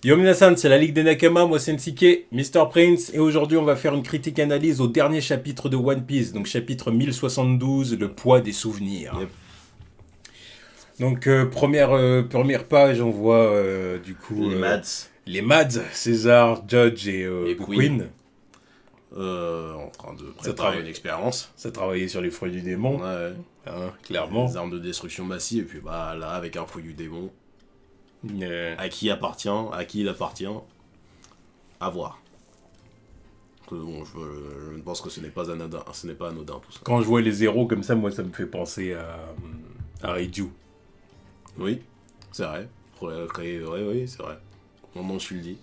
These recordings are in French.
Yo minasan, c'est la Ligue des Nakama, moi c'est Nsike, Mr. Prince, et aujourd'hui on va faire une critique analyse au dernier chapitre de One Piece, donc chapitre 1072, le poids des souvenirs. Yep. Donc première page, on voit du coup... Les Mads. Les Mads, César, Judge et Queen. En train de Ça préparer une expérience. Ça travaillait sur les fruits du démon, Ouais. clairement. Des armes de destruction massive, et puis bah là, avec un fruit du démon. Euh, À qui il appartient, à voir. Bon, je pense que ce n'est pas anodin, tout ça. Quand je vois les zéros comme ça, moi ça me fait penser à Reiju. Oui, c'est vrai. Oui, c'est vrai. Moment je le dis.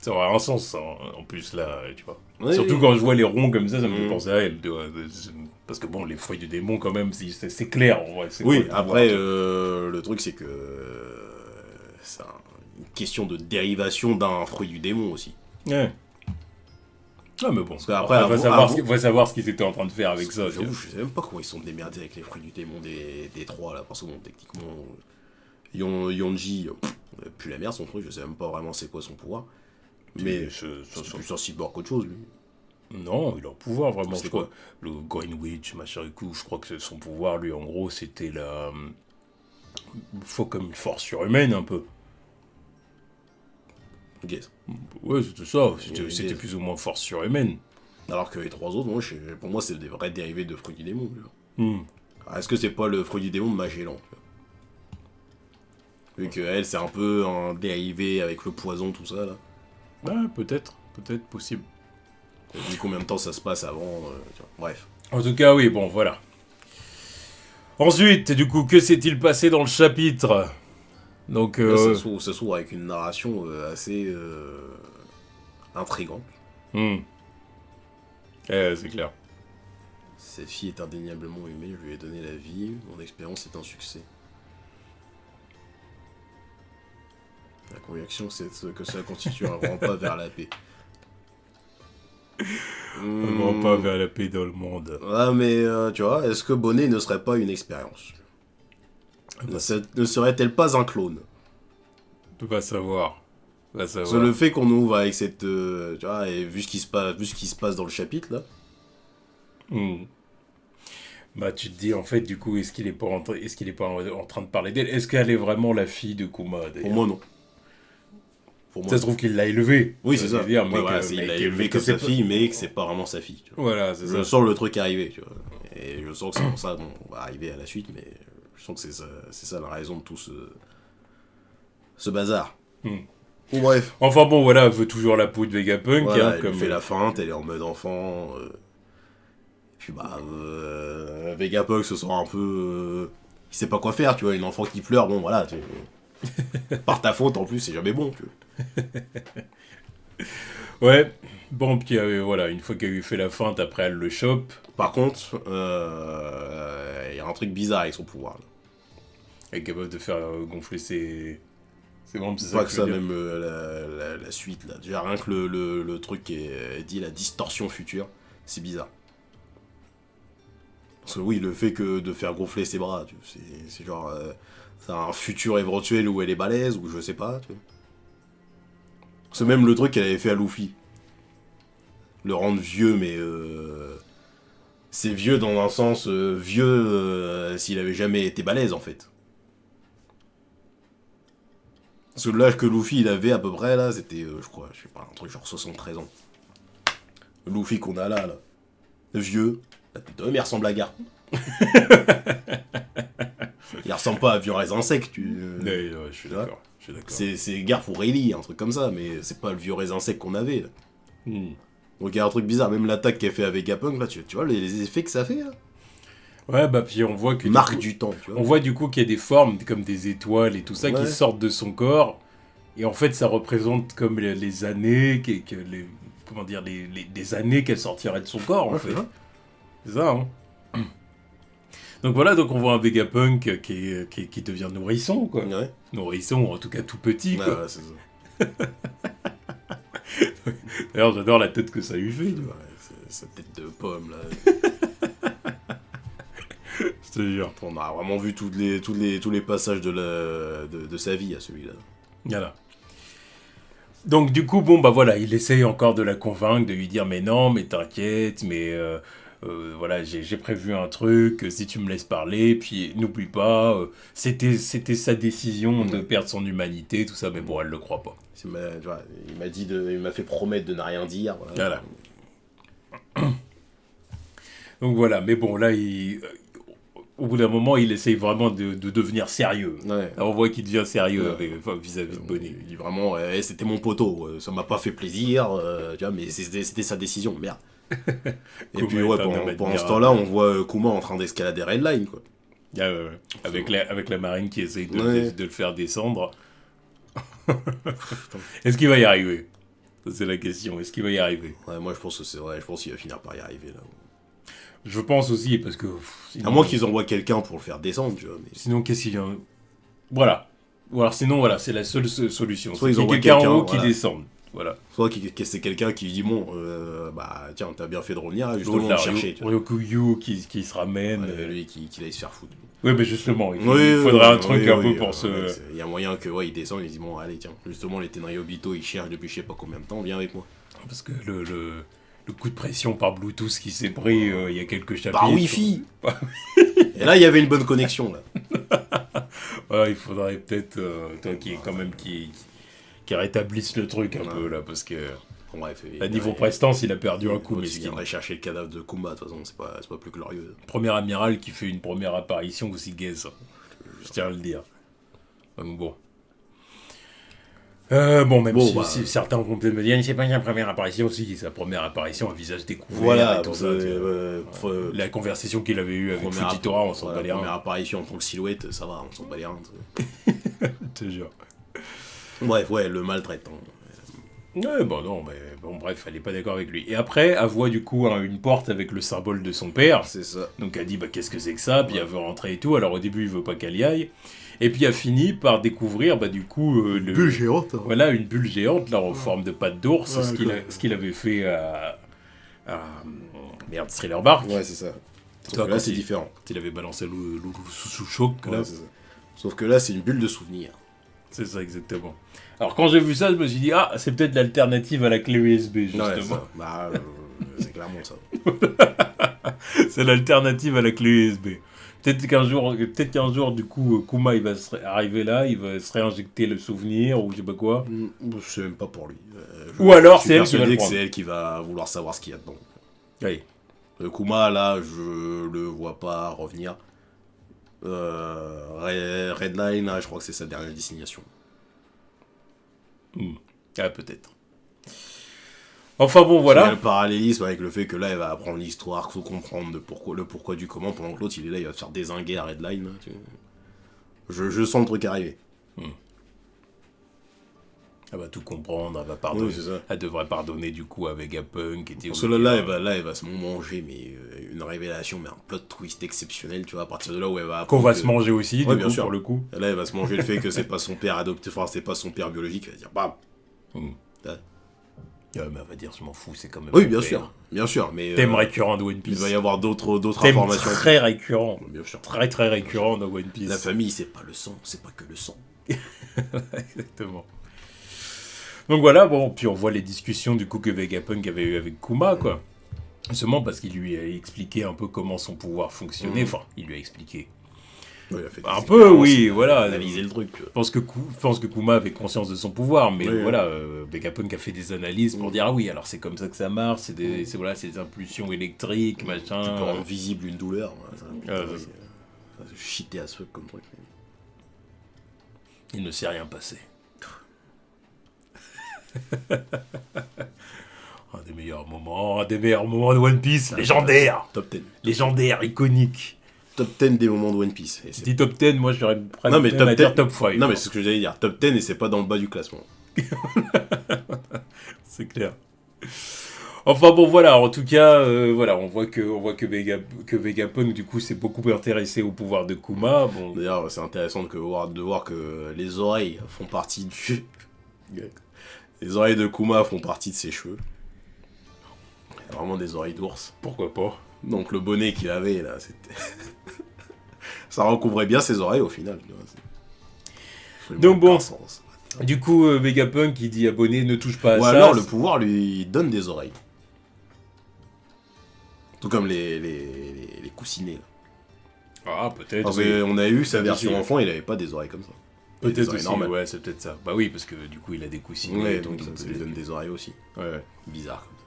Ça aurait un sens, ça, en plus, là, tu vois. Oui, Surtout oui. quand je vois les ronds comme ça me fait Mhm. penser à elle, tu vois. Parce que bon, les fruits du démon, quand même, c'est clair, en vrai. Oui, quoi le après, pouvoir, le truc c'est que c'est une question de dérivation d'un fruit du démon aussi. Ouais. Ah, mais bon. Parce qu'après, Après, va savoir ce qu'ils étaient en train de faire avec ça. J'avoue, je sais même pas comment ils sont démerdés avec les fruits du démon des trois là, parce que bon, techniquement, Yonji, pue la merde son truc, je sais même pas vraiment c'est quoi son pouvoir. Mais c'est plus un cyborg qu'autre chose lui. Non, il a un pouvoir, vraiment. C'était Je crois. quoi? Le Greenwich, machin et tout, je crois que son pouvoir, lui, en gros, c'était la... Faut comme une force surhumaine, un peu. Yes. Ouais, c'était ça. C'était Yes. c'était plus ou moins force surhumaine. Alors que les trois autres, pour moi, c'est des vrais dérivés de fruits du démon. Tu vois. Hmm. Alors, est-ce que c'est pas le fruit du démon de Magellan tu vois. Vu que elle, c'est un peu un dérivé avec le poison, tout ça là. Ouais, peut-être possible. Et vu combien de temps ça se passe avant, tu vois. Bref. En tout cas, oui, bon, voilà. Ensuite, du coup, que s'est-il passé dans le chapitre? Donc, Là, ça s'ouvre avec une narration assez intrigante. c'est clair. Cette fille est indéniablement aimée, je lui ai donné la vie, mon expérience est un succès. La conviction, c'est que ça constitue un grand pas vers la paix. Vraiment pas vers la paix dans le monde. Ah, mais tu vois, est-ce que Bonnet ne serait pas une expérience? Ne serait-elle pas un clone? On peut pas savoir. Parce que le fait qu'on ouvre avec cette... tu vois, et vu ce qui se passe dans le chapitre, là... Bah, tu te dis, en fait, du coup, est-ce qu'il est pas en train de parler d'elle? Est-ce qu'elle est vraiment la fille de Kuma, d'ailleurs? Pour moi, non. Pour moi, Ça se trouve qu'il l'a élevée. oui, c'est ça. Dire, Ouais, mais voilà, que- il mais l'a que- élevé mais que comme sa c'est pas- fille, mais que c'est pas vraiment sa fille. Tu vois. Voilà, c'est Je ça. sens le truc arriver, tu vois. Et je sens que c'est pour ça, bon, on va arriver à la suite, mais je sens que c'est ça la raison de tout ce bazar. Bon, bref. Enfin bon, voilà, elle veut toujours la peau de Vegapunk. Voilà, hein, elle comme... lui fait la feinte, elle est en mode enfant. Puis bah, Vegapunk se sent un peu... il sait pas quoi faire, tu vois, une enfant qui pleure, bon voilà, par ta faute en plus, c'est jamais bon, tu vois. Ouais. Bon, puis voilà, une fois qu'elle lui fait la feinte, après elle le chope. Par contre, il y a un truc bizarre avec son pouvoir. Là. Elle est capable de faire gonfler ses membres, c'est ça Pas que que je veux ça, dire. même la suite, là. Déjà, rien que le truc qui est dit, la distorsion future, c'est bizarre. Parce que oui, le fait que de faire gonfler ses bras, tu vois, c'est genre... c'est un futur éventuel où elle est balèze, ou je sais pas, tu vois. C'est même le truc qu'elle avait fait à Luffy. Le rendre vieux, mais... c'est vieux dans un sens vieux s'il avait jamais été balèze, en fait. Parce que l'âge que Luffy il avait à peu près là, c'était, je crois, je sais pas, un truc genre 73 ans. Le Luffy qu'on a là, vieux, la tête d'homme, il ressemble à Garp. Il ressemble pas à Vieux Raisin Sec, Ouais, je suis vois. d'accord. C'est Garp ou Rayleigh, un truc comme ça, mais c'est pas le Vieux Raisin Sec qu'on avait là. Donc il y a un truc bizarre, même l'attaque qu'elle fait avec Vegapunk, là, tu vois les effets que ça fait là. Ouais, bah puis on voit que... Marque du temps, tu vois. On voit du coup qu'il y a des formes comme des étoiles et tout ça qui Ouais. sortent de son corps. Et en fait, ça représente comme les années, comment dire, des années qu'elle sortirait de son corps, en Ouais, fait. c'est ça. C'est ça, hein. Donc voilà, donc on voit un Vegapunk qui devient nourrisson, quoi. Ouais, Nourrisson, ou en tout cas tout petit, ouais, quoi. ouais, c'est ça. D'ailleurs, j'adore la tête que ça lui fait, tu vois. Ouais, sa tête de pomme là. Je te jure. On a vraiment vu tous les passages de sa vie à celui-là. Voilà. Donc du coup, bon, bah voilà, il essaye encore de la convaincre, de lui dire, mais non, mais t'inquiète, mais voilà, j'ai prévu un truc, si tu me laisses parler, puis n'oublie pas, c'était sa décision de perdre son humanité, tout ça, mais bon, elle le croit pas. Il m'a fait promettre de ne rien dire. Voilà. Donc voilà, mais bon, là, au bout d'un moment, il essaye vraiment de devenir sérieux. Ouais. Alors, on voit qu'il devient sérieux vis-à-vis de Bonnet. Il dit vraiment, c'était mon poteau, ça m'a pas fait plaisir, tu vois, mais c'était sa décision, merde. Et puis ouais, pendant ce temps-là, on voit Kuma en train d'escalader Redline, quoi. Ah, ouais. Avec la marine qui essaye de le faire descendre. Est-ce qu'il va y arriver? Ça, c'est la question. Est-ce qu'il va y arriver? Ouais, moi je pense que c'est vrai, je pense qu'il va finir par y arriver là. Je pense aussi, parce que... Sinon, à moins qu'ils envoient quelqu'un pour le faire descendre, tu vois. Mais... Sinon, qu'est-ce qu'il y a? Voilà. Ou alors sinon, voilà, c'est la seule solution. Soit ils envoient quelqu'un en haut qui descende. Voilà. Soit c'est quelqu'un qui dit, bon, bah tiens, t'as bien fait de revenir, justement, le chercher. Ryokuyu qui se ramène. Ouais, lui qui aille se faire foutre. Oui, mais justement, il faudrait un truc un peu pour se... Il y a moyen que, il descende, il dit, bon, allez, tiens, justement, les Tenryobito, ils cherchent depuis je sais pas combien de temps, viens avec moi. Parce que le coup de pression par Bluetooth qui s'est pris il y a quelques chapitres. Par Wi-Fi. Et là, il y avait une bonne connexion, là. Ouais, il faudrait peut-être, qui rétablisse le truc un peu, là, parce que... Bref, à niveau prestance, il a perdu un coup, mais il viendrait chercher le cadavre de Kuma, de toute façon, c'est pas plus glorieux. Premier amiral qui fait une première apparition aussi gaze, je tiens à le dire. Donc bon. Même si certains vont peut-être me dire, c'est pas sa première apparition, si, sa première apparition, un visage découvert, voilà, et tout ça. La conversation qu'il avait eue avec Fujitora, on s'en bat les reins. Première apparition en tant que silhouette, ça va, on s'en bat les reins. Je te jure. Bref, ouais, le maltraite. Ouais, bref, elle est pas d'accord avec lui. Et après, elle voit du coup une porte avec le symbole de son père. C'est ça. Donc elle dit, qu'est-ce que c'est que ça? Puis elle veut rentrer et tout. Alors au début, il veut pas qu'elle y aille. Et puis elle finit par découvrir, du coup... une bulle géante. Hein. Voilà, une bulle géante, là, en forme de patte d'ours. Ce qu'il avait fait à Thriller Bark. Ouais, c'est ça. Sauf que là, c'est différent. Il avait balancé sous choc. Ouais, c'est ça. Sauf que là, c'est une bulle de souvenir. C'est ça, exactement. Alors quand j'ai vu ça, je me suis dit, c'est peut-être l'alternative à la clé USB, justement. Ouais, c'est clairement ça. C'est l'alternative à la clé USB. Peut-être qu'un jour, du coup, Kuma, il va arriver là, il va se réinjecter le souvenir, ou je sais pas quoi. Je sais même pas pour lui. Ou alors, c'est elle qui va le prendre. C'est elle qui va vouloir savoir ce qu'il y a dedans. Oui. Kuma, là, je le vois pas revenir. Redline, là, je crois que c'est sa dernière destination. Ah, peut-être. Enfin bon, voilà. Il y a le parallélisme avec le fait que là, elle va apprendre l'histoire, faut comprendre le pourquoi du comment, pendant que l'autre, il est là, il va se faire dézinguer à Redline. Là, je sens le truc arriver. Elle va tout comprendre, elle va pardonner. Oui, elle devrait pardonner du coup à Vegapunk. Parce que là, elle va se manger, mais une révélation, mais un plot twist exceptionnel, tu vois, à partir de là où elle va qu'on va se manger aussi, ouais, du coup, pour le coup. Et là, elle va se manger le fait que c'est pas son père adopté, enfin, c'est pas son père biologique, elle va dire bam. Mais elle va dire, je m'en fous, c'est quand même. Oui, bien sûr, mais. Thème récurrent de One Piece. Il va y avoir d'autres informations. Très récurrent. Bien sûr. Très très récurrent dans One Piece. La famille, c'est pas le sang, c'est pas que le sang. Exactement. Donc voilà, puis on voit les discussions du coup que Vegapunk avait eu avec Kuma, quoi. Justement parce qu'il lui a expliqué un peu comment son pouvoir fonctionnait. Enfin, il lui a expliqué. Oui, il a fait un peu, oui, voilà. Analyser le truc. Je pense que Kuma avait conscience de son pouvoir, mais voilà, Vegapunk a fait des analyses pour dire, oui, alors c'est comme ça que ça marche, c'est des impulsions électriques, machin. Tu peux rendre visible une douleur. C'est cheaté à ce truc comme truc. Il ne s'est rien passé. un des meilleurs moments de One Piece, légendaire. Top 10. Légendaire, iconique. Top 10 des moments de One Piece. Si dis top 10, moi j'aurais presque à dire top 5. Non, mais c'est ce que j'allais dire. Top 10 et c'est pas dans le bas du classement. C'est clair. Enfin bon, voilà, en tout cas, on voit que Vegapunk, du coup, s'est beaucoup intéressé au pouvoir de Kuma. Bon. D'ailleurs, c'est intéressant de voir que les oreilles font partie du... Les oreilles de Kuma font partie de ses cheveux. Vraiment des oreilles d'ours. Pourquoi pas? Donc le bonnet qu'il avait, là, c'était... ça recouvrait bien ses oreilles, au final. Donc bon, Du coup, Vegapunk, il dit abonné, ne touche pas à Ou ça. alors le pouvoir lui donne des oreilles. Tout comme les coussinets. Là. Ah, peut-être. Parce Oui. qu'on a eu sa Peut-être version aussi. enfant, il avait pas des oreilles comme ça. Il avait des Peut-être oreilles aussi, normales. ouais, c'est peut-être ça. Bah oui, parce que du coup, il a des coussinets. Ouais, donc ça lui donne des oreilles aussi. Ouais. Bizarre comme ça.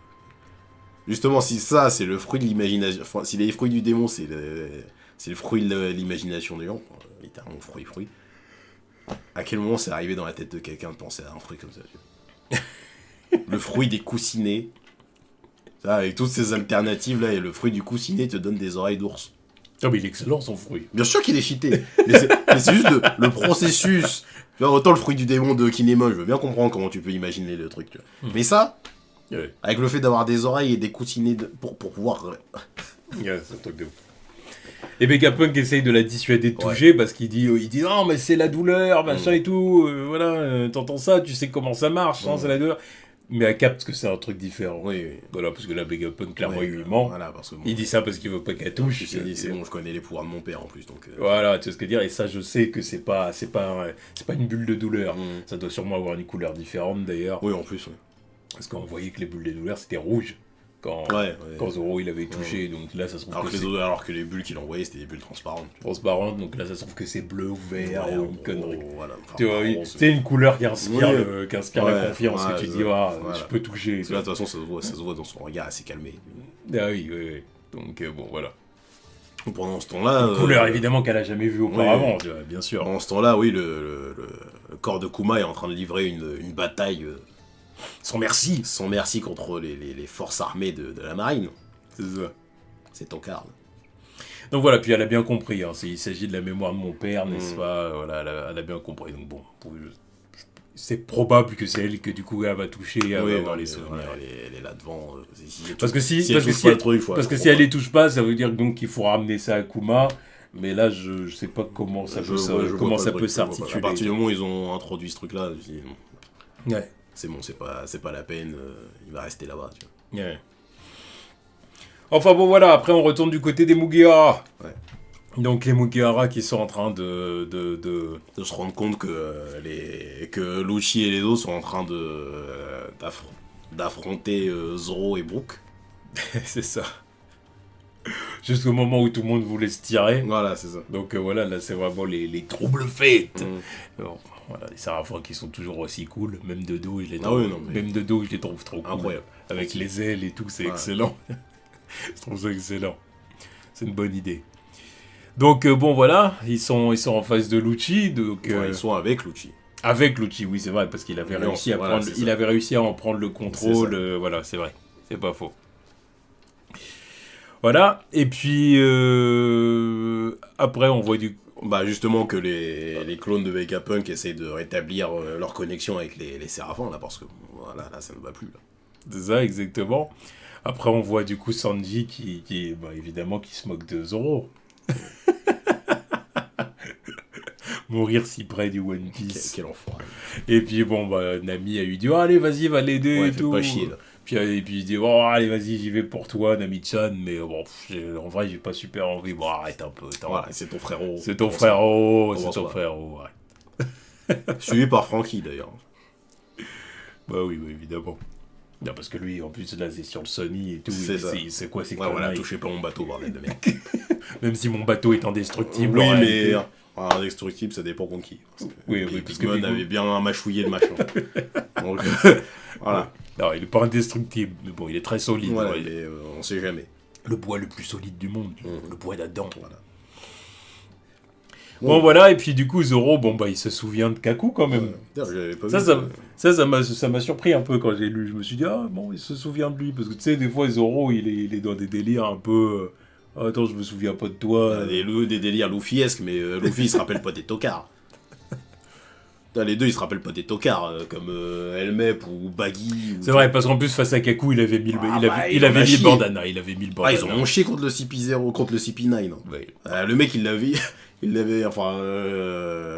Justement, si ça, c'est le fruit de l'imagination. Enfin, si les fruits du démon, c'est le fruit de l'imagination des gens, littéralement fruit. À quel moment c'est arrivé dans la tête de quelqu'un de penser à un fruit comme ça tu vois. Le fruit des coussinets. Ça, avec toutes ces alternatives là, et le fruit du coussinet te donne des oreilles d'ours. Ah, mais il est excellent son fruit. Bien sûr qu'il est cheaté, mais c'est juste le processus. Tu vois, autant le fruit du démon de Kinemon, je veux bien comprendre comment tu peux imaginer le truc. Tu vois. Mais ça, Ouais, avec le fait d'avoir des oreilles et des coussinets pour pouvoir. ouais, c'est un truc de ouf. Et Vegapunk essaye de la dissuader de toucher parce qu'il dit non, mais c'est la douleur, machin et tout. Voilà, t'entends ça, tu sais comment ça marche, hein, c'est la douleur. Mais elle capte que c'est un truc différent. Oui. Voilà, parce que là, Vegapunk, clairement, Ouais, il lui ment. Voilà, parce que bon, Il dit ça parce qu'il veut pas qu'elle touche. il s'est dit, c'est bon, je connais les pouvoirs de mon père en plus, donc. Voilà, tu sais ce que dire. Et ça, je sais que c'est pas une bulle de douleur. Mm. Ça doit sûrement avoir une couleur différente d'ailleurs. Oui, en plus. Ouais. Parce qu'on voyait que les bulles de douleur c'était rouge Ouais. quand Zoro il avait touché. Donc là, ça se trouve Alors que les bulles qu'il envoyait, c'était des bulles transparentes. transparente. Donc là, ça se trouve que c'est bleu ou vert ou une connerie. Voilà. Tu vois, c'est une couleur qui inspire, la confiance, Ouais, que tu dis, voilà. je peux toucher. Parce que là, de toute façon, ça se voit dans son regard assez calmé. Ah oui, oui, oui. Donc bon, voilà. Pendant ce temps-là. Une couleur évidemment qu'elle a jamais vue auparavant, tu vois, bien sûr. Pendant ce temps-là, oui, le corps de Kuma est en train de livrer une bataille Sans merci. sans merci contre les forces armées de la marine. C'est ça. C'est Tokar. Donc voilà, puis elle a bien compris, hein, il s'agit de la mémoire de mon père, n'est-ce pas, voilà, elle a bien compris. Donc bon, c'est probable que c'est elle que du coup elle va toucher, elle va avoir les souvenirs. Elle est là devant. Parce que si si elle les touche pas, ça veut dire donc qu'il faut ramener ça à Kuma. Mais là, je sais pas comment ça peut s'articuler. À partir du moment où ils ont introduit ce truc-là, je dis, Ouais. c'est bon, c'est pas la peine, il va rester là-bas. Tu vois. Ouais. Enfin bon, voilà, après on retourne du côté des Mugiwara. Ouais. Donc les Mugiwara qui sont en train de De se rendre compte que Lucci et les autres sont en train d'affronter Zoro et Brook. c'est ça. Jusqu'au moment où tout le monde voulait se tirer. Voilà, c'est ça. Donc voilà, là c'est vraiment les troubles fêtes. Mm. Bon, voilà, les Seraphins qui sont toujours aussi cool, même de dos, je les Ah trouve, oui, non, mais- même de dos, je les trouve trop cool. Incroyable. Avec les ailes et tout, c'est Ouais. excellent. Je trouve ça excellent. C'est une bonne idée. Donc bon voilà, ils sont en face de Lucci, donc Ils sont avec Lucci. avec Lucci, oui c'est vrai parce qu'il avait Oui, réussi voilà, à prendre, c'est il ça. avait réussi à en prendre le contrôle, C'est ça. voilà c'est vrai, c'est pas faux. Voilà, et puis après on voit du Bah justement que les clones de Vegapunk essayent de rétablir leur connexion avec les Séraphins, là, parce que voilà, là ça ne va plus. Là. C'est ça, exactement. Après, on voit du coup Sanji qui bah, évidemment, qui se moque de Zoro. Mourir si près du One Piece. Quel enfoiré. Et puis, bon, bah, Nami a lui dit oh, allez, vas-y, va l'aider Ouais, et fais tout. pas chier, là. Puis, et puis il dit oh, allez, vas-y, j'y vais pour toi, Nami-chan. Mais bon, en vrai, j'ai pas super envie. Bon, arrête un peu. Voilà, c'est ton frérot. C'est ton frérot, Commence c'est ton pas. frérot. Ouais. Suivi par Frankie d'ailleurs. Bah oui, évidemment. Non, parce que lui, en plus, là, c'est sur le Sony et tout. C'est ça. C'est quoi ces Ouais, voilà, conneries. touchez pas mon bateau, bordel de mec. Même si mon bateau est indestructible. Oui, en mais réalité. indestructible, ça dépend contre qui. Parce que Oui, parce que Big Mom avait bien mâchouillé le machin. Donc, voilà. Non, il est pas indestructible, mais bon, il est très solide. Voilà, Ouais. mais on sait jamais. Le bois le plus solide du monde, le bois d'Adam. Voilà. Bon, voilà, et puis du coup, Zoro, bon, bah, il se souvient de Kaku quand même. D'ailleurs, j'avais pas Ça, vu. ça m'a surpris un peu quand j'ai lu. Je me suis dit, ah bon, il se souvient de lui. Parce que tu sais, des fois, Zoro, il est dans des délires un peu. Attends, je me souviens pas de toi. Des délires Luffy-esques, mais Luffy il se rappelle pas des tocards. Putain, les deux ils se rappellent pas des tocards, comme Helmep ou Baggy. C'est vrai, parce qu'en plus, face à Kaku, il avait mis le, il avait mis le bandana. Il avait mis le bandana. Ah, ils ont chié contre le CP0, contre le CP9. Ouais. Le mec il l'avait.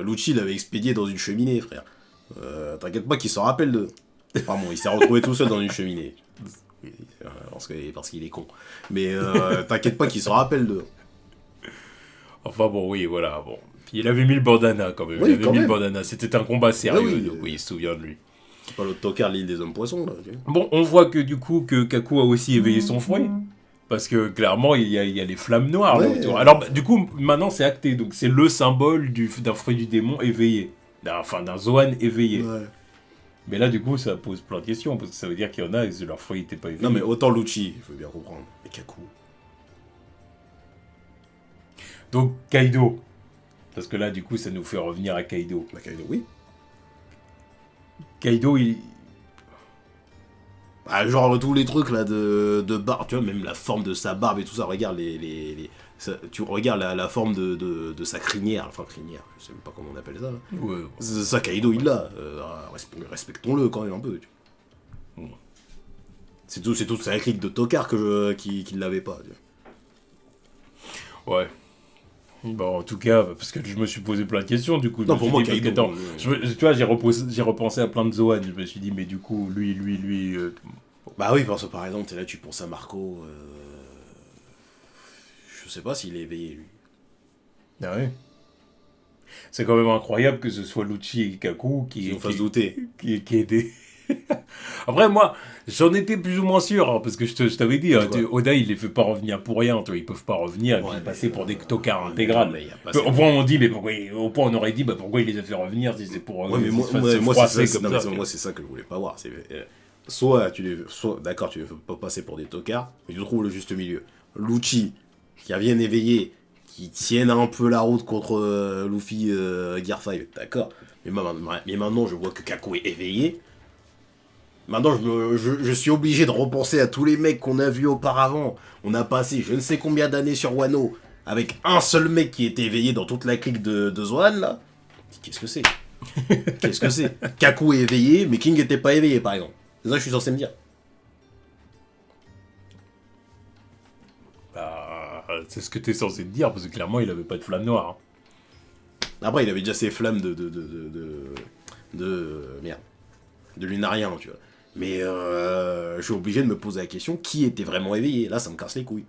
Lucci l'avait expédié dans une cheminée, frère. T'inquiète pas qu'il s'en rappelle de. Enfin bon, il s'est retrouvé tout seul dans une cheminée. Parce qu'il est con. Mais t'inquiète pas qu'il s'en rappelle de. Enfin bon, oui, voilà, bon. Il avait mis le bandana quand même. Oui, il avait quand mis même. le bandana. C'était un combat sérieux, oui, donc oui, il se souvient de lui. C'est pas l'autre tocard, l'île des hommes poissons, là. Ok. Bon, on voit que du coup, que Kaku a aussi éveillé son fruit. Parce que clairement, il y a les flammes noires là Ouais. autour. Alors, bah, du coup, maintenant c'est acté. Donc, c'est le symbole d'un fruit du démon éveillé. Enfin, d'un Zoan éveillé. Ouais. Mais là, du coup, ça pose plein de questions. Parce que ça veut dire qu'il y en a et leur fruit n'était pas éveillé. Non, mais autant Lucci, il faut bien comprendre. Et Kaku. Donc, Kaido. Parce que là, du coup, ça nous fait revenir à Kaido. Bah, Kaido, oui. Kaido, il. Bah, genre tous les trucs là de barbe, tu vois, même la forme de sa barbe et tout ça, regarde tu regardes la forme de sa crinière, enfin crinière, je sais même pas comment on appelle ça. Là. Ouais. Ça, Kaido il l'a, respectons-le quand même un peu. Tu vois. C'est toute sa clique de tocard qu'il l'avait pas. Tu vois. Ouais. Bon, en tout cas, parce que je me suis posé plein de questions, du coup. Non, pour moi, Kaido. Attends, tu vois, j'ai repensé à plein de Zoan. Je me suis dit, mais du coup, lui. Bah oui, parce que par exemple, t'es là, tu penses à Marco. Je sais pas s'il est éveillé lui. Ah ouais. C'est quand même incroyable que ce soit Lucci et Kaku Qui nous fasse douter. qui aidé. Après, moi, j'en étais plus ou moins sûr, hein, parce que je t'avais dit, hein, Oda, il les fait pas revenir pour rien, tu vois, ils peuvent pas revenir et puis passer pour des tocards intégrales. Au point, on dit, mais pourquoi, au point, on aurait dit, bah, pourquoi il les a fait revenir si c'est pour. Ouais, mais moi, c'est ça que je voulais pas voir. Soit, d'accord, tu les fais pas passer pour des tocards, mais tu trouves le juste milieu. Lucci, qui reviennent éveillés, qui tiennent un peu la route contre Luffy Gear 5, d'accord. Mais maintenant, je vois que Kaku est éveillé. Maintenant, je suis obligé de repenser à tous les mecs qu'on a vus auparavant. On a passé je ne sais combien d'années sur Wano, avec un seul mec qui était éveillé dans toute la clique de Zoan, là. Qu'est-ce que c'est? Qu'est-ce que c'est? Kaku est éveillé, mais King était pas éveillé, par exemple. C'est ça que je suis censé me dire. Bah, c'est ce que t'es censé te dire, parce que clairement, il avait pas de flamme noire. Hein. Après, il avait déjà ses flammes merde. De lunarien, tu vois. Mais je suis obligé de me poser la question, qui était vraiment éveillé? Là, ça me casse les couilles.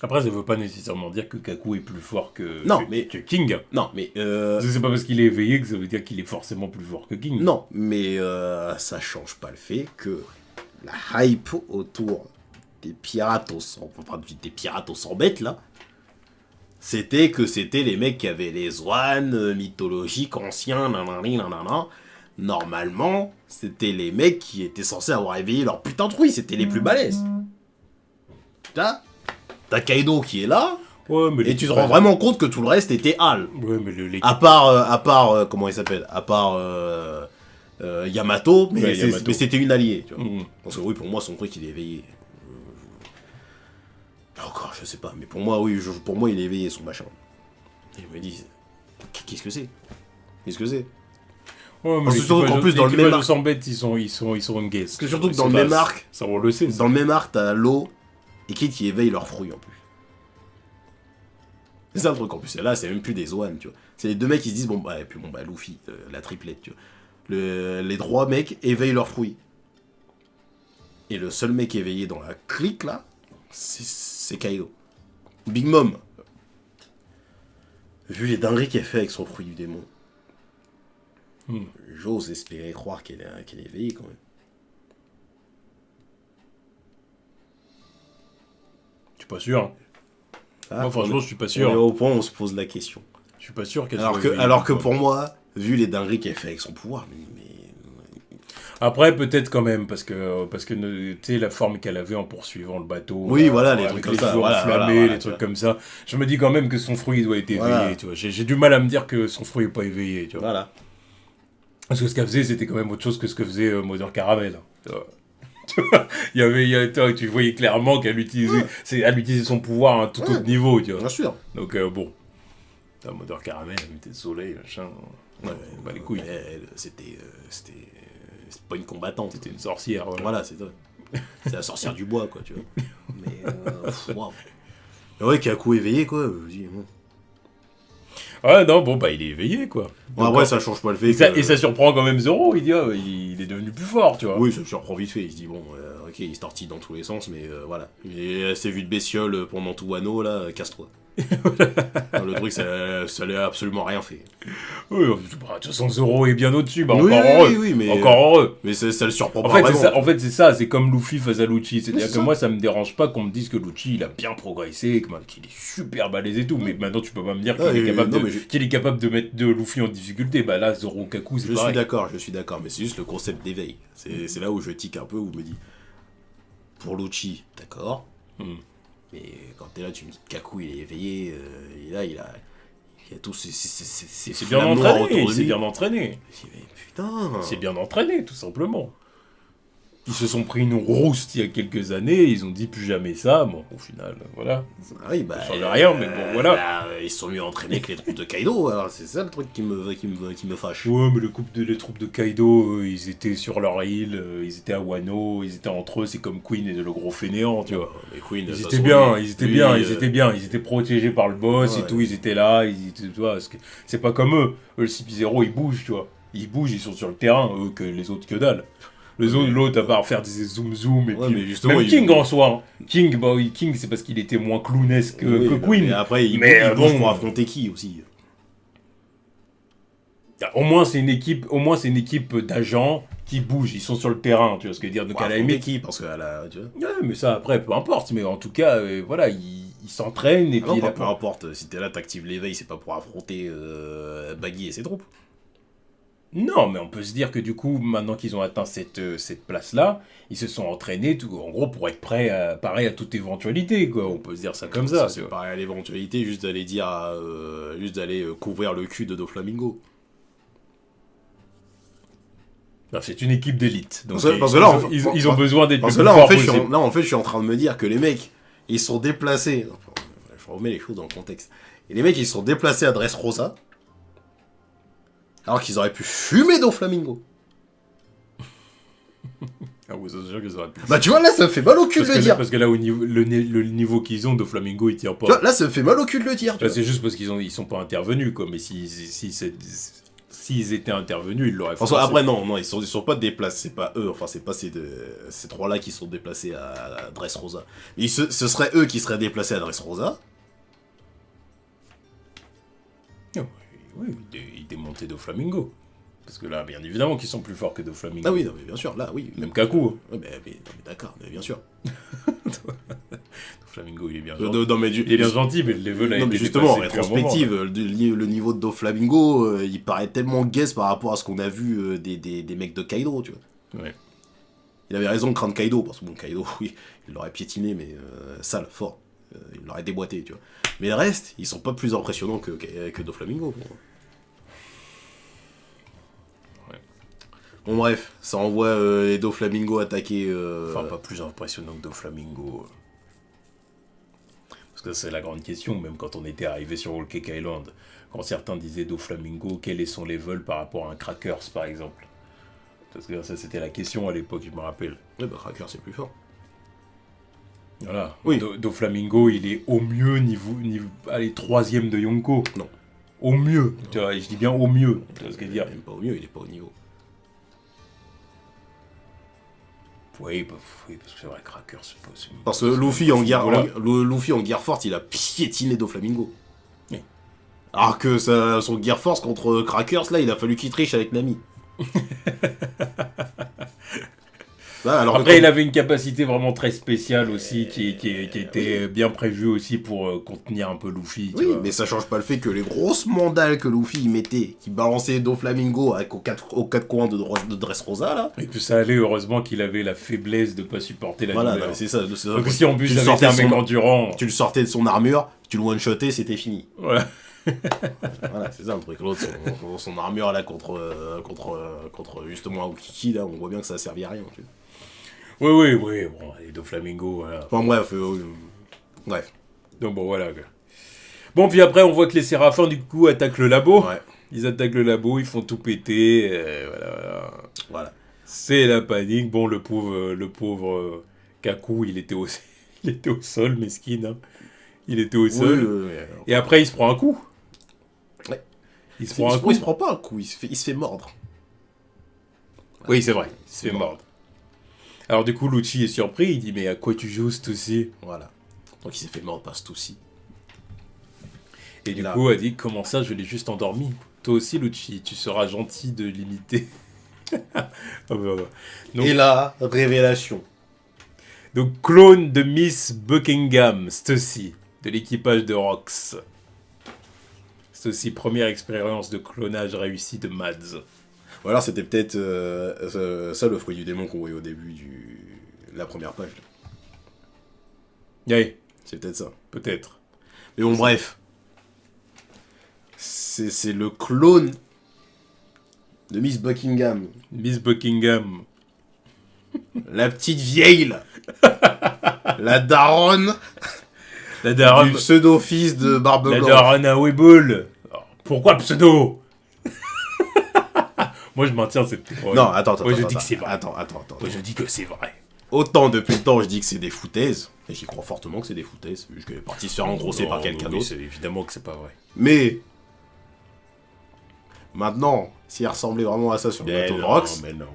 Après, ça veut pas nécessairement dire que Kaku est plus fort que King. Non, mais... C'est pas parce qu'il est éveillé que ça veut dire qu'il est forcément plus fort que King. Non, mais ça change pas le fait que la hype autour des pirates au 100 bêtes, là, c'était les mecs qui avaient les Zoan mythologiques anciens, nanana. Normalement, c'était les mecs qui étaient censés avoir éveillé leur putain de truie, c'était les plus balèzes. T'as Kaido qui est là, ouais, mais et tu te rends vraiment compte que tout le reste était Hal. Ouais, mais à part comment il s'appelle? À part Yamato, mais, Yamato. Mais c'était une alliée. Tu vois. Parce que oui, pour moi, son truc, il est éveillé. Encore, je sais pas, mais pour moi, oui, pour moi, il est éveillé, son machin. Et je me dis, qu'est-ce que c'est? Qu'est-ce que c'est? Ouais, mais surtout qu'en plus, dans le même arc... 200 bêtes, ils sont une guess. Parce que surtout que dans le même arc... Ça, on le sait. Dans le même arc, t'as Law et Kid qui éveillent leurs fruits, en plus. C'est ça le truc, en plus. Et là, c'est même plus des Zoan, tu vois. C'est les deux mecs qui se disent, et puis Luffy, la triplette, tu vois. Les trois mecs éveillent leurs fruits. Et le seul mec éveillé dans la clique, là, c'est Kaido. Big Mom. Vu les dingueries qu'elle fait avec son fruit du démon, j'ose espérer croire qu'elle est éveillée quand même. Je suis pas sûr. Hein. Ah, moi, franchement, je suis pas sûr. On est au point où on se pose la question. Je suis pas sûr qu'elle soit éveillée. Alors que pour moi, vu les dingueries qu'elle fait avec son pouvoir, mais... Après, peut-être quand même, parce que tu sais, la forme qu'elle avait en poursuivant le bateau. Oui, voilà, les trucs comme ça. Les trucs comme ça. Je me dis quand même que son fruit doit être éveillé, tu vois. J'ai du mal à me dire que son fruit n'est pas éveillé, tu vois. Voilà. Parce que ce qu'elle faisait, c'était quand même autre chose que ce que faisait Mother Caramel. Tu vois, tu voyais clairement qu'elle utilisait son pouvoir à un tout autre niveau, tu vois. Bien sûr. Donc, bon. Mother Caramel, elle mettait le soleil, machin. Ouais, bah les couilles. C'était pas une combattante. C'était une sorcière, voilà c'est ça. C'est la sorcière du bois, quoi, tu vois. Mais, waouh. Ouais, Kaku éveillé, quoi. Je dis, ouais, non, bon, bah, il est éveillé, quoi. Bon, après, ça change pas le fait et ça surprend quand même Zoro, il dit, il est devenu plus fort, tu vois. Oui, ça surprend vite fait. Il se dit, bon, ok, il se tortille dans tous les sens, mais voilà. Il s'est vu de bestiole pendant tout Wano, là, casse-toi. Non, le truc, ça lui a absolument rien fait. Oui, bah, de toute façon, Zoro est bien au-dessus, bah Oui, encore oui, heureux. oui, mais, Encore heureux. mais ça le surprend En pas fait, vraiment. c'est ça, c'est comme Luffy face à Lucci. C'est-à-dire c'est que ça. moi, ça me dérange pas qu'on me dise que Lucci, il a bien progressé, qu'il est super balèze et tout. Mais maintenant, tu peux pas me dire Ah, qu'il est capable non, de, mais qu'il est capable de mettre de Luffy en difficulté. Bah là, Zoro Kaku, c'est pareil. Je suis d'accord, mais c'est juste le concept d'éveil. C'est là où je tique un peu, où je me dis, pour Lucci, d'accord, Hmm. mais quand t'es là, tu me dis que Kaku, il est éveillé, et là, il a tous ces C'est bien flammes noires entraîné, autour de c'est lui. bien entraîné. Je dis, mais putain. C'est bien entraîné, tout simplement. Ils se sont pris une rouste il y a quelques années, ils ont dit plus jamais ça. Bon, au final, voilà. Ah oui, bah, Ça change rien, mais bon, voilà. bah, ils sont mieux entraînés que les troupes de Kaido, alors c'est ça le truc qui me fâche. Ouais, mais les troupes de Kaido, ils étaient sur leur île, ils étaient à Wano, ils étaient entre eux, c'est comme Queen et le gros fainéant, tu vois. Mais Queen, de Ils toute étaient façon, bien, lui, ils étaient lui, bien, ils étaient bien, ils étaient protégés par le boss et Ouais. tout, ils étaient là, ils étaient, tu vois, c'est pas comme eux. Eux, le CP0, ils bougent, tu vois. Ils bougent, ils sont sur le terrain, eux, que les autres que dalle. Les autres, l'autre, à part faire des zoom et Ouais, puis... mais justement, Même il- King en soi. Hein. King, bah oui, King, c'est parce qu'il était moins clownesque Oui, que bah, Queen. mais après, il Mais, bouge bon. pour affronter qui aussi. Au moins, c'est une équipe d'agents qui bougent, ils sont sur le terrain, tu vois ce que je veux dire. Donc, Pour à la affronter limite... qui, parce que tu vois. Ouais, mais ça, après, peu importe. Mais en tout cas, voilà, ils s'entraînent et Ah puis... non, là, peu importe, si t'es là, t'actives l'éveil, c'est pas pour affronter Baggy et ses troupes. Non, mais on peut se dire que du coup, maintenant qu'ils ont atteint cette place-là, ils se sont entraînés, en gros, pour être prêts, pareil, à toute éventualité, quoi. On peut se dire ça comme ça. Tu C'est vois. pareil à l'éventualité, juste d'aller dire, juste d'aller couvrir le cul de Doflamingo. Non, c'est une équipe d'élite. Donc, Parce que là, ils ont besoin d'être parce le que plus là, en fort fait, possible. là, en fait, je suis en train de me dire que les mecs, ils sont déplacés. Je remets les choses dans le contexte. Et les mecs, ils sont déplacés à Dressrosa. Alors qu'ils auraient pu fumer Doflamingo. Ah oui, c'est sûr qu'ils auraient pu. Bah, tu vois, là, ça me fait mal au cul de Parce le que, dire. parce que là, au niveau, le niveau qu'ils ont, Doflamingo, il tient pas. Tu vois, là, ça me fait mal au cul de le dire. Tu Là, vois. c'est juste parce ils sont pas intervenus, quoi. Mais s'ils étaient intervenus, ils l'auraient fait. Parce que après, non, ils sont pas déplacés. C'est pas eux, enfin, c'est pas ces trois-là qui sont déplacés à Dressrosa. Mais ce serait eux qui seraient déplacés à Dressrosa. Oui, ils démontaient Doflamingo. Parce que là, bien évidemment qu'ils sont plus forts que Doflamingo. Ah oui, non, mais bien sûr, là, oui. Même Kaku. Hein. Ouais, non, mais d'accord, mais bien sûr. Doflamingo, il est bien gentil. Non, mais Il est bien gentil, mais le level a Non, été mais justement, en dépassé depuis un rétrospective, moment, le niveau de Doflamingo, il paraît tellement guess par rapport à ce qu'on a vu des mecs de Kaido, tu vois. là. Ouais. Il avait raison de craindre Kaido, parce que bon, Kaido, oui, il l'aurait piétiné, mais sale, fort. Il l'aurait déboîté, tu vois. Mais le reste, ils sont pas plus impressionnants que Doflamingo. Pour moi. Ouais. Bon, bref, ça envoie les Doflamingo attaquer. Enfin, pas plus impressionnant que Doflamingo. Parce que c'est la grande question, même quand on était arrivé sur Whole Cake Island. Quand certains disaient Doflamingo, quel est son level par rapport à un Crackers, par exemple. Parce que ça, c'était la question à l'époque, je me rappelle. Ouais, bah, Cracker, c'est plus fort. Voilà. Oui. Doflamingo, il est au mieux allez, 3ème de Yonko. Non. Au mieux. Tu vois, je dis bien au mieux. Tu vois ce que je veux dire. Même pas au mieux, il est pas au niveau. Oui, parce que c'est vrai, Cracker, c'est pas... Parce que Luffy en guerre, Voilà. Luffy en guerre forte, il a piétiné Doflamingo. Oui. Alors que son guerre force contre Crackers, là, il a fallu qu'il triche avec Nami. Bah, alors Après, il avait une capacité vraiment très spéciale aussi, qui était bien prévue aussi pour contenir un peu Luffy. Tu oui, vois. mais ça change pas le fait que les grosses mandales que Luffy y mettait, qui balançaient Doflamingo aux quatre coins de Dressrosa, là. Et puis ça allait, heureusement qu'il avait la faiblesse de pas supporter la Voilà, douleur. non, mais c'est ça. Donc si en plus tu le ça avait été un sortais de mec son- endurant... Tu le sortais de son armure, tu le one-shotais, c'était fini. Voilà. Voilà, c'est ça le truc. L'autre, son armure là contre justement Aokiji, là, on voit bien que ça a servi à rien. Tu vois. Oui, bon, et Doflamingo, voilà. Enfin bref, bref. Donc bon, voilà. Quoi. Bon, puis après, on voit que les Séraphins, du coup, attaquent le labo. Ouais, Ils attaquent le labo, ils font tout péter. Voilà. voilà. C'est la panique. Bon, le pauvre Kaku, il était au sol, mesquine. Hein. Il était au sol. Et après, il se prend un coup. Ouais. Il se Il prend un coup. se prend pas un coup, il se fait mordre. Oui, c'est vrai. Il se fait mordre. Alors du coup, Lucci est surpris. Il dit, mais à quoi tu joues, Stussy? Voilà. Donc il s'est fait mordre par Stussy. Et du là. coup, elle dit, comment ça, je l'ai juste endormi. Toi aussi, Lucci, tu seras gentil de l'imiter. Ah, bah, bah. Donc, Et là, révélation. donc, clone de Miss Buckingham, Stussy, de l'équipage de Rox. Stussy, première expérience de clonage réussie de Mads. Ou alors c'était peut-être ça le fruit du démon qu'on voyait au début de la première page. Oui, C'est peut-être ça. peut-être. Mais bon, bref. C'est le clone de Miss Buckingham. Miss Buckingham. La petite vieille, là. La daronne La daronne, du pseudo-fils de Barbe la Blanche. daronne à Webull. Pourquoi pseudo? Moi, je maintiens cette théorie. Non, attends. Moi, je attends, dis que c'est vrai. Attends. Moi, je dis que c'est vrai. Autant depuis le temps, je dis que c'est des foutaises. Et j'y crois fortement que c'est des foutaises. Vu qu'elle est partie se faire engrosser par quelqu'un oui, d'autre. c'est évidemment que c'est pas vrai. Mais... Maintenant, si elle ressemblait vraiment à ça sur le bateau de Rox... Mais non.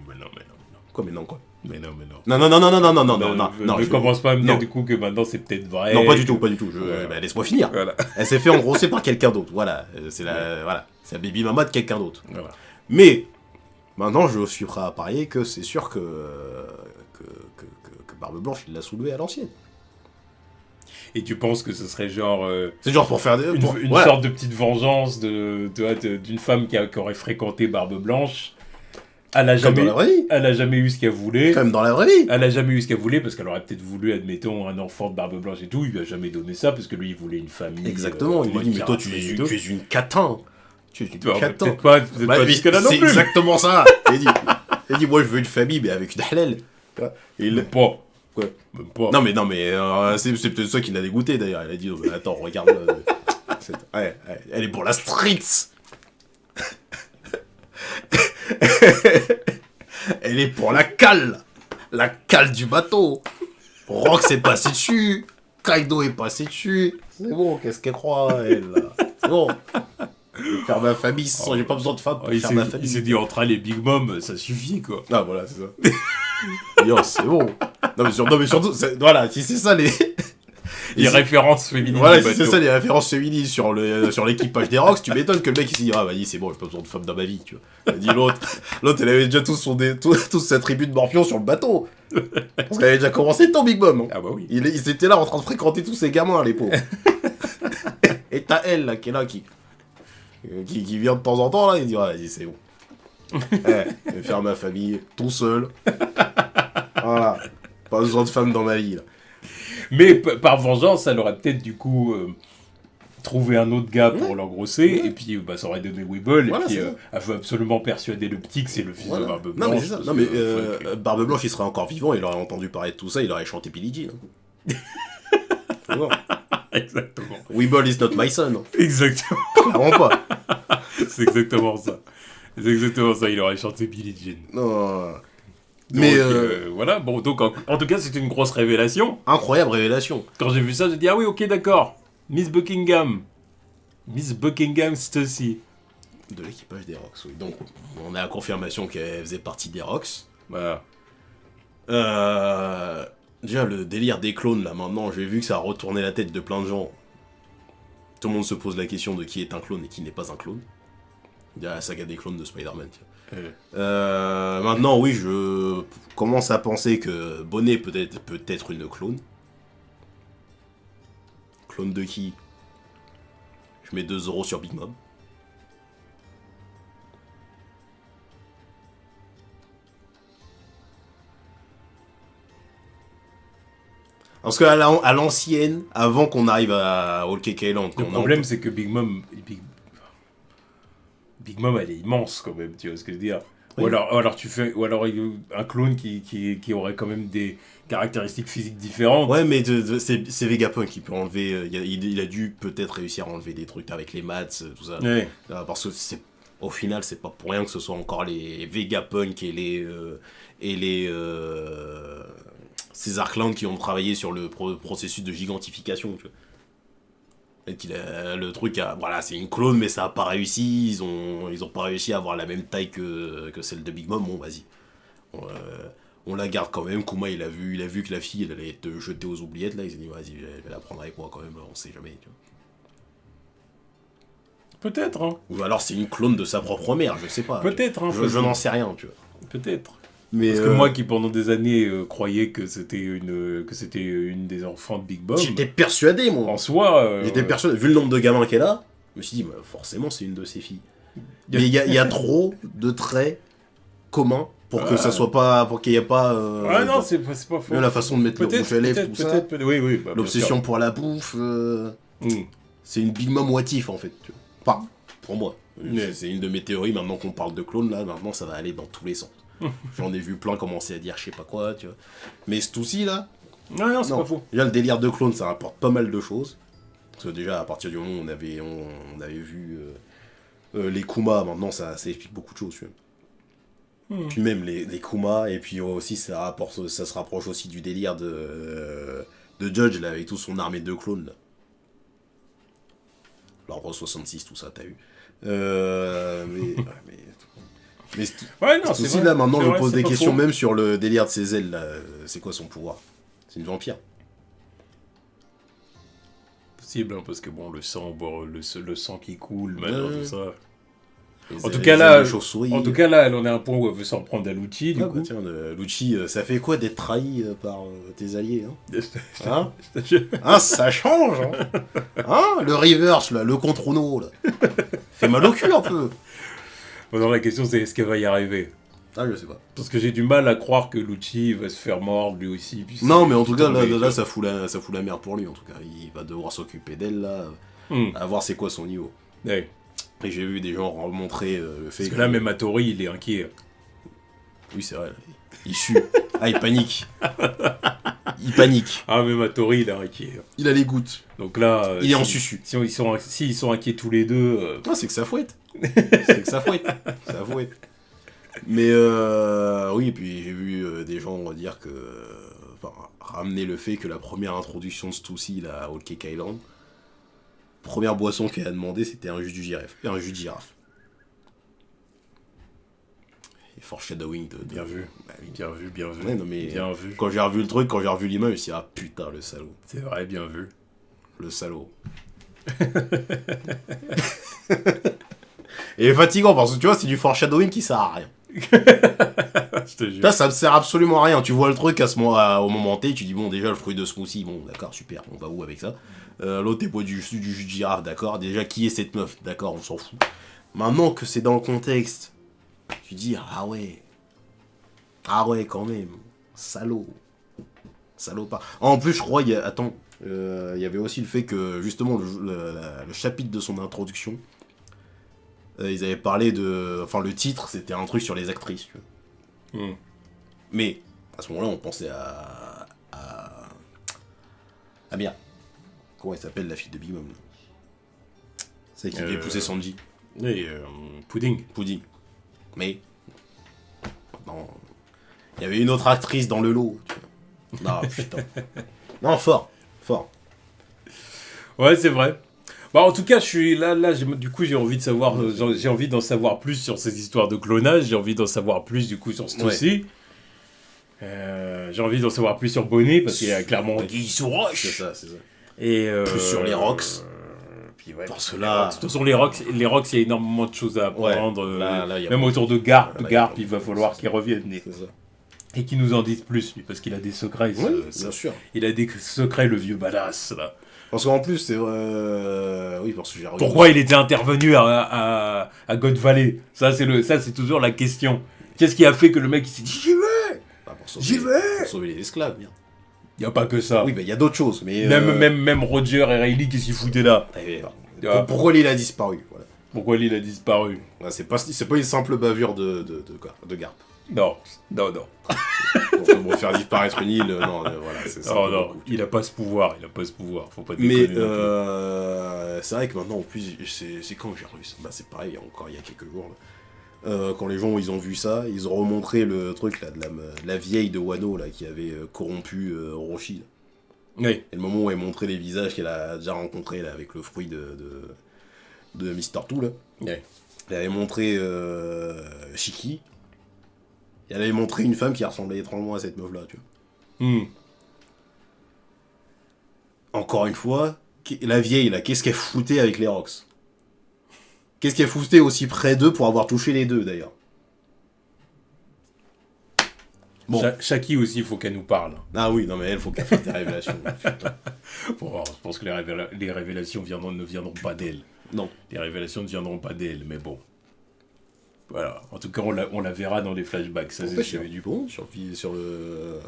Quoi, mais non, quoi. Mais non. Non, Ne je- commence pas à me dire non. du coup que maintenant c'est peut-être vrai. Non, pas du tout. Voilà. Bah, laisse-moi finir. Voilà. Elle s'est fait engrosser par quelqu'un d'autre. Voilà. C'est la baby mama de quelqu'un d'autre. Voilà. Mais, maintenant, je suis prêt à parier que c'est sûr que Barbe Blanche, il l'a soulevé à l'ancienne. Et tu penses que ce serait genre C'est genre pour faire des... une voilà. sorte de petite vengeance d'une femme qui aurait fréquenté Barbe Blanche. Elle a Comme dans jamais, la vraie vie. elle a jamais eu ce qu'elle voulait. Comme dans la vraie vie. Elle a jamais eu ce qu'elle voulait parce qu'elle aurait peut-être voulu, admettons, un enfant de Barbe Blanche et tout. Il lui a jamais donné ça parce que lui, il voulait une famille. Exactement. Il lui dit, mais toi, tu es une catin. Tu es une catin. Peut-être pas Bah, jusque-là non c'est plus. exactement ça. Il dit, moi, je veux une famille, mais avec une halal. Même pas. Quoi Même pas. Non, mais c'est peut-être ça qui l'a dégoûté, d'ailleurs. Elle a dit, oh, mais attends, regarde. Ouais, elle est pour la street. Elle est pour la cale du bateau. Rox est passé dessus, Kaido est passé dessus. C'est bon, qu'est-ce qu'elle croit, elle, là. C'est bon. Je vais faire ma famille, j'ai pas besoin de femme pour faire ma Il famille. s'est dit entre elle et Big Mom, ça suffit quoi. Ah, voilà, c'est ça. Yo, c'est bon. Non, mais surtout, voilà, si c'est ça les... Les références féminines Voilà, du si c'est bateau. ça les références féminines sur l'équipage des Rox, tu m'étonnes que le mec il s'est dit, ah vas-y, c'est bon, j'ai pas besoin de femme dans ma vie, tu vois. Il a dit l'autre, elle avait déjà tous sa tribu de morpions sur le bateau. Parce qu'elle avait déjà commencé ton Big Mom. Hein. Ah bah oui. Ils étaient là en train de fréquenter tous ces gamins, les pauvres. Et t'as elle, là, qui est là, qui vient de temps en temps, là, il dit, ah, vas-y, c'est bon. Je vais faire ma famille tout seul. Voilà. Pas besoin de femme dans ma vie, là. Mais par vengeance, elle aurait peut-être du coup trouvé un autre gars pour l'engrosser, et puis ça aurait donné Weeble, Voilà, et puis c'est ça. elle veut absolument persuader le petit que c'est le fils de Barbe Blanche. Non, mais c'est ça. parce Non, mais que, Barbe Blanche, il serait encore vivant, il aurait entendu parler de tout ça, il aurait chanté Billie Jean. C'est bon. Exactement. Weeble is not my son. Exactement. Clairement pas. C'est exactement ça. C'est exactement ça, il aurait chanté Billie Jean. Non. Donc, Mais voilà, bon, donc en tout cas, c'est une grosse révélation. incroyable révélation. Quand j'ai vu ça, j'ai dit, ah oui, ok, d'accord. Miss Buckingham. Miss Buckingham Stussy. De l'équipage des Rox, oui. Donc, on a la confirmation qu'elle faisait partie des Rox. Voilà. Déjà, le délire des clones, là, maintenant, j'ai vu que ça a retourné la tête de plein de gens. Tout le monde se pose la question de qui est un clone et qui n'est pas un clone. Il y a la saga des clones de Spider-Man, tiens. Maintenant, oui, je commence à penser que Bonnet peut être une clone. Clone de qui? Je mets 2 € sur Big Mom. Parce qu'à l'ancienne, avant qu'on arrive à Whole Cake Island... Le problème, c'est que Big Mom, elle est immense quand même, tu vois ce que je veux dire. Oui. Ou alors un clone qui aurait quand même des caractéristiques physiques différentes. Ouais, mais c'est Vegapunk qui peut enlever... il a dû peut-être réussir à enlever des trucs avec les maths, tout ça. Ouais. Parce que au final, c'est pas pour rien que ce soit encore les Vegapunk et les César Clown qui ont travaillé sur le processus de gigantification, tu vois. Le truc, voilà, c'est une clone, mais ça a pas réussi. Ils ont pas réussi à avoir la même taille que celle de Big Mom. Bon, vas-y. On la garde quand même. Kuma, il a vu que la fille, elle allait être jetée aux oubliettes, là. Il s'est dit, vas-y, je vais la prendre avec moi quand même, on sait jamais, tu vois. Peut-être, hein. Ou alors c'est une clone de sa propre mère, je sais pas. Peut-être, hein. Je n'en sais rien, tu vois. Peut-être. Mais Parce que moi qui pendant des années croyais que c'était une des enfants de Big Bomb. j'étais persuadé, moi. En soi. J'étais persuadé. Vu le nombre de gamins qu'elle a, je me suis dit, bah, forcément, c'est une de ses filles. Mais il y a trop de traits communs pour que ça soit pas, pour qu'il n'y ait pas. non, c'est pas faux. Même la façon de mettre le rouge à lèvres, tout ça. Oui, oui. Bah, L'obsession pour la bouffe. C'est une Big Mom what if, en fait. Tu vois. Enfin, pour moi. C'est une de mes théories. Maintenant qu'on parle de clones, là, maintenant ça va aller dans tous les sens. J'en ai vu plein commencer à dire je sais pas quoi, tu vois. Mais ce tout-ci, là. Non, c'est pas faux. Déjà, le délire de clone, ça rapporte pas mal de choses. Parce que déjà, à partir du moment où on avait vu les Kuma, maintenant ça explique beaucoup de choses. Tu vois. Puis même les Kuma, et puis aussi ça se rapproche aussi du délire de Judge, là, avec toute son armée de clones. Là. L'Ordre 66, tout ça, t'as eu. Mais c'est aussi là, maintenant, je me pose des questions même sur le délire de ses ailes, là. C'est quoi son pouvoir? C'est une vampire. Possible, hein, parce que bon, le sang qui coule, maintenant, tout ça. En tout cas là, elle en est à un point où elle veut s'en prendre à Lucci, du coup. Bah tiens, Lucci, ça fait quoi d'être trahi par tes alliés, hein? Hein, ça change, hein? Le reverse, là, le contre-uno, là. Fait mal au cul, un peu. Non, la question, c'est est-ce qu'elle va y arriver? Ah, je sais pas. Parce que j'ai du mal à croire que Lucci va se faire mordre, lui aussi. Puis non, mais en tout cas, là ça fout la merde pour lui, en tout cas. Il va devoir s'occuper d'elle, là. À voir c'est quoi son niveau. Ouais. Et j'ai vu des gens remontrer le fait que là, même Hattori, il est inquiet. Oui, c'est vrai. Il sue. Ah, il panique. Il panique. Ah, même Hattori, il est inquiet. Il a les gouttes. Donc là... il est en susu. S'ils sont inquiets tous les deux... Ah, c'est que ça fouette. Ça fouette. Mais oui, et puis j'ai vu des gens dire que... ramener le fait que la première introduction de Stussy, là, à Whole Cake Island... Première boisson qu'elle a demandé, c'était un jus de girafe. Et foreshadowing de... Bien vu. Bah, oui. Bien vu. Ouais, non, mais bien vu. Quand j'ai revu le truc, quand j'ai revu l'image, je me suis dit, ah putain, le salaud. C'est vrai, bien vu. Le salaud. Et fatigant, parce que tu vois, c'est du foreshadowing qui sert à rien. Je te jure. Là, ça ne sert absolument à rien. Tu vois le truc au moment T, tu dis, bon, déjà, le fruit de smoothie, bon, d'accord, super, on va où avec ça? L'autre, t'es boit du jus de girafe, d'accord. Déjà, qui est cette meuf? D'accord, on s'en fout. Maintenant que c'est dans le contexte, tu dis, ah ouais, quand même, salaud. Salopard. En plus, je crois, il y avait aussi le fait que, justement, le chapitre de son introduction, ils avaient parlé de... Enfin, le titre, c'était un truc sur les actrices, tu vois. Mais, à ce moment-là, on pensait à bien. Comment elle s'appelle, la fille de Big Mom? Celle qui devait pousser Sanji. Oui, Pudding. Mais, non, il y avait une autre actrice dans le lot, tu vois. Non, putain. Non, fort. Ouais, c'est vrai. Bah, en tout cas, je suis là, du coup, j'ai envie de savoir, j'ai envie d'en savoir plus sur ces histoires de clonage, j'ai envie d'en savoir plus, du coup, sur ce aussi. J'ai envie d'en savoir plus sur Bonnet, parce qu'il y a clairement Guy sous roche. C'est ça. Et plus sur les Rocks. Puis ouais, parce que là... De toute façon, les Rocks, il y a énormément de choses à apprendre. Là, même autour de Garp, il va falloir qu'il revienne. C'est ça. Et qu'il nous en dise plus, lui, parce qu'il a des secrets. Bien sûr. Il a des secrets, le vieux badass, là. Parce qu'en plus, c'est vrai... Oui, parce que j'ai regardé... Pourquoi il était intervenu à God Valley? Ça, c'est toujours la question. Qu'est-ce qui a fait que le mec il s'est dit j'y vais? J'y vais pour sauver les esclaves, bien. Il n'y a pas que ça. Oui, il y a d'autres choses, mais... Même Roger et Riley, qu'est-ce qu'ils foutaient là? Pourquoi l'île a disparu, voilà. Pourquoi l'île a disparu? C'est pas une simple bavure de Garp. Non. Pour faire disparaître une île, non, voilà. Non, il a pas ce pouvoir, faut pas déconner. Mais c'est vrai que maintenant, en plus, c'est quand que j'ai revu ça? Bah, c'est pareil, encore il y a quelques jours, là. Quand les gens ils ont vu ça, ils ont remontré le truc là, de la vieille de Wano là, qui avait corrompu Orochi. Oui. Et le moment où elle montrait les visages qu'elle a déjà rencontrés là, avec le fruit de Mr. Two, là. Oui. Elle avait montré Shiki. Et elle avait montré une femme qui ressemblait étrangement à cette meuf là, tu vois. Encore une fois, la vieille là, qu'est-ce qu'elle foutait avec les Rocks? Qu'est-ce qui a fouté aussi près d'eux pour avoir touché les deux, d'ailleurs? Bon. Shaki aussi, il faut qu'elle nous parle. Ah oui, non mais elle, faut qu'elle fasse des révélations. Bon, je pense que les révélations ne viendront pas d'elle. Non. Les révélations ne viendront pas d'elle, mais bon. Voilà. En tout cas, on la verra dans les flashbacks. Ça, c'est Sur du bon sur le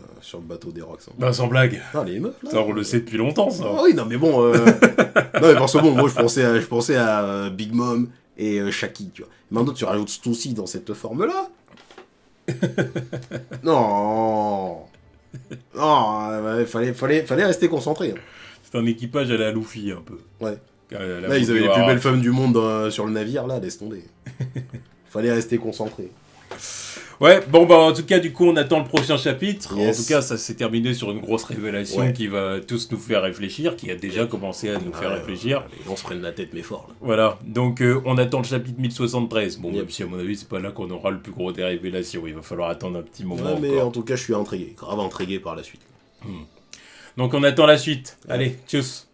bateau des Rocks. Hein. Ben, sans blague. Ah, les meufs, là. Ça, on le sait depuis longtemps, ça. Ah oui, non mais bon... Non mais parce que bon, moi je pensais à Big Mom et Shaki, tu vois. Maintenant, tu rajoutes Stussy dans cette forme-là. Non. Non, fallait rester concentré. Hein. C'est un équipage à la Luffy, un peu. Ouais. Là, ils avaient les plus belles femmes du monde sur le navire, là, laisse tomber. Fallait rester concentré. Ouais, bon, bah, en tout cas, du coup, on attend le prochain chapitre. Yes. En tout cas, ça s'est terminé sur une grosse révélation qui va tous nous faire réfléchir, qui a déjà commencé à nous faire réfléchir. Les gens se prennent la tête, mais fort, là. Voilà, donc on attend le chapitre 1073. Bon, même si, à mon avis, c'est pas là qu'on aura le plus gros des révélations. Il va falloir attendre un petit moment Ouais, mais encore. en tout cas, je suis intrigué. Grave intrigué par la suite. Donc, on attend la suite. Allez, tchuss.